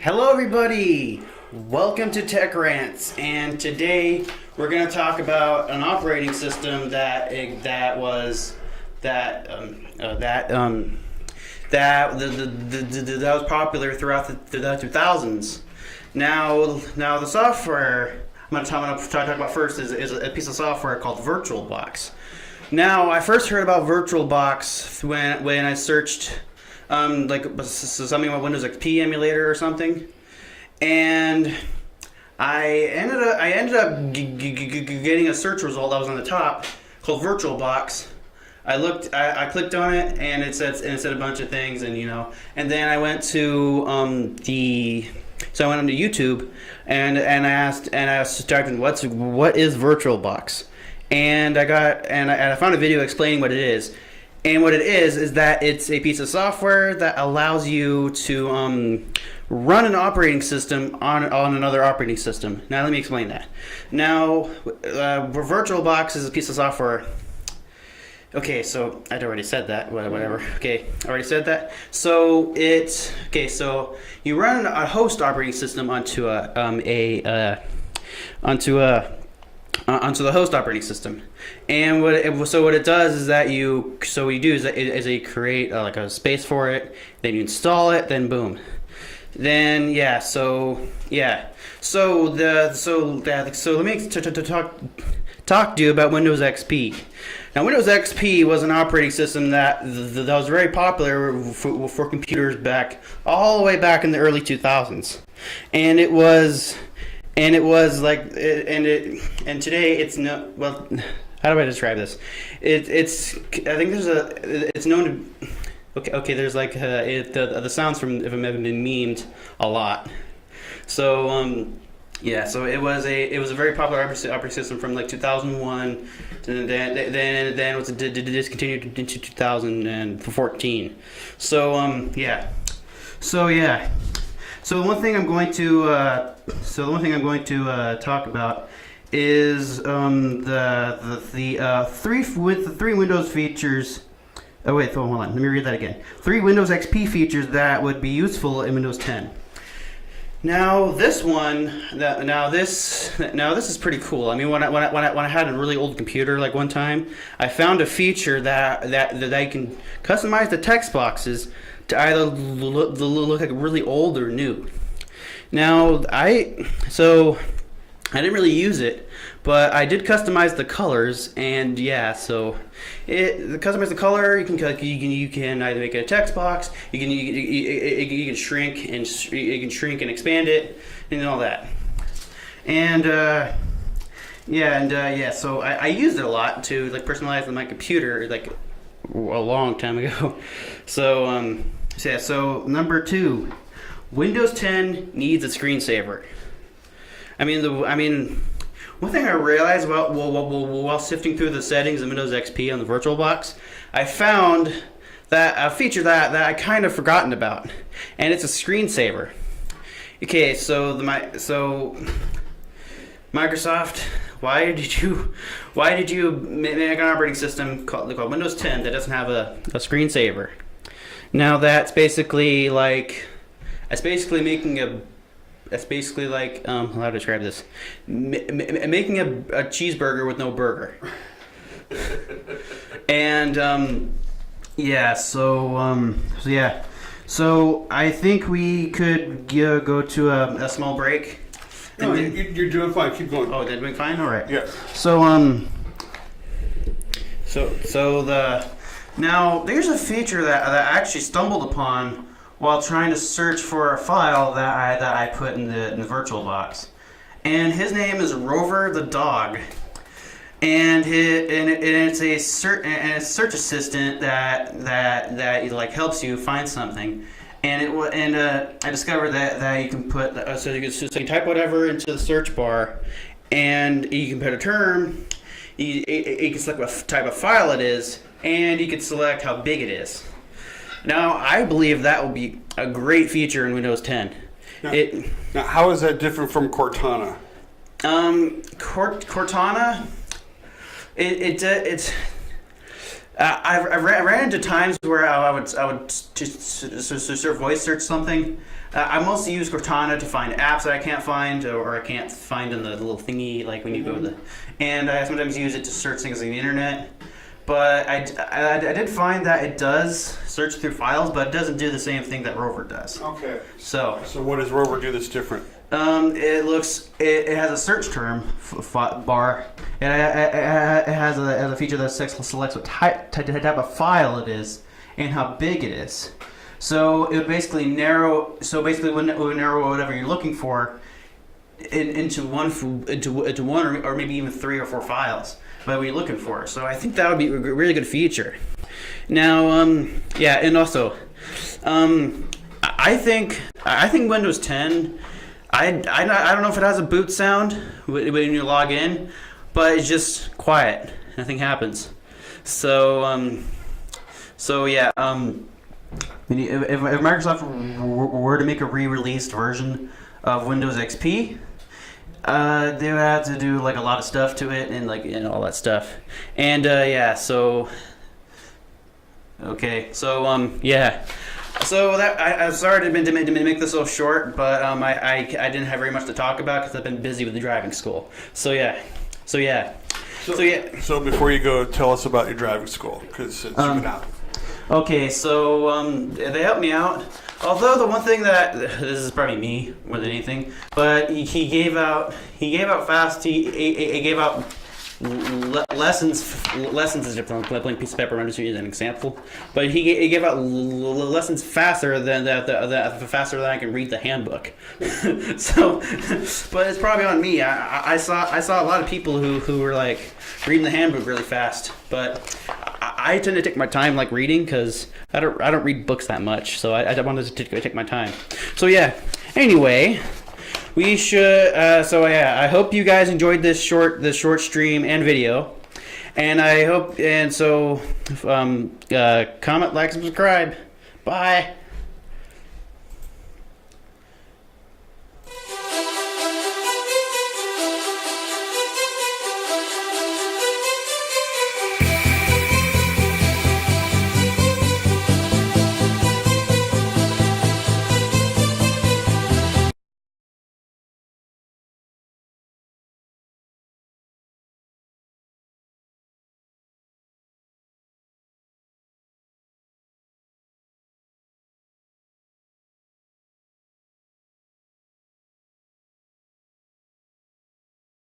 Hello everybody! Welcome to Tech Rants, and today we're going to talk about an operating system that was popular throughout the 2000s. Now the software I'm going to talk about first is a piece of software called VirtualBox. Now, I first heard about VirtualBox when I searched something about Windows XP emulator or something, and I ended up getting a search result that was on the top called VirtualBox. I clicked on it, and it said a bunch of things, and then I went to I went onto YouTube and I started what is VirtualBox, and I found a video explaining what it is. And what it is that it's a piece of software that allows you to run an operating system on another operating system. Now, let me explain that. Now, VirtualBox is a piece of software. Okay, so I'd already said that. Whatever. Okay, I already said that. So you run a host operating system onto the host operating system, and what it does is that you create like a space for it, then you install it, then boom, then let me talk to you about Windows XP. Now, Windows XP was an operating system that was very popular for computers all the way back in the early 2000s, and today it's no, well, how do I describe this? It's known to, okay, there's like the sounds from it have been memed a lot. So so it was a very popular operating system from like 2001, and then it was discontinued into 2014. So the one thing I'm going to talk about is the three Windows features. Oh wait, hold on. Let me read that again. 3 Windows XP features that would be useful in Windows 10. Now this is pretty cool. I mean, when I had a really old computer like one time, I found a feature that I can customize the text boxes to either look like really old or new. Now, I didn't really use it, but I did customize the colors, and customize the color. You can either make it a text box. You can shrink and expand it, and all that. So I used it a lot to personalize my computer a long time ago. So number 2, Windows 10 needs a screensaver. I mean, one thing I realized while sifting through the settings of Windows XP on the VirtualBox, I found that a feature that I kind of forgotten about, and it's a screensaver. Okay, so Microsoft, why did you make an operating system called Windows 10 that doesn't have a screensaver? Now that's basically like how to describe this? Making a cheeseburger with no burger. And so I think we could go to a small break. No, you're doing fine. Keep going. Oh, they're doing fine. All right. Yeah. Now there's a feature that I actually stumbled upon while trying to search for a file that I put in the VirtualBox, and his name is Rover the dog, and it's a search assistant that helps you find something, and I discovered that you can put so you can type whatever into the search bar, and you can put a term, you can select what type of file it is, and you can select how big it is. Now, I believe that will be a great feature in Windows 10. Now, how is that different from Cortana? Cortana, it's I ran into times where I would just sort of voice search something. I mostly use Cortana to find apps that I can't find or I can't find in the little thingy, like when you go to the. And I sometimes use it to search things on the internet. But I did find that it does search through files, but it doesn't do the same thing that Rover does. Okay. So what does Rover do that's different? It has a search term bar. It has a feature that selects what type of file it is and how big it is. So it would basically narrow. So basically, it would narrow whatever you're looking for into one or maybe even 3 or 4 files by what you're looking for. So I think that would be a really good feature. Now, yeah, and also, I think Windows 10. I don't know if it has a boot sound when you log in, but it's just quiet. Nothing happens. So yeah. If Microsoft were to make a re-released version of Windows XP, they would have to do like a lot of stuff to it and all that stuff. And yeah. So okay. So yeah. So that I'm sorry to make this so short, but I didn't have very much to talk about because I've been busy with the driving school. So yeah. So before you go, tell us about your driving school because it's been out. Okay, so they helped me out. Although the one thing that this is probably me more than anything, but he gave out fast. He gave out lessons is a blank piece of paper. I'm just using an example, but he gave out lessons faster than faster than I can read the handbook. So, but it's probably on me. I saw a lot of people who were like reading the handbook really fast, but I tend to take my time like reading because I don't read books that much, so I wanted to take my time. So yeah. Anyway. We should. So yeah, I hope you guys enjoyed this short stream and video, and I hope comment, like, subscribe. Bye.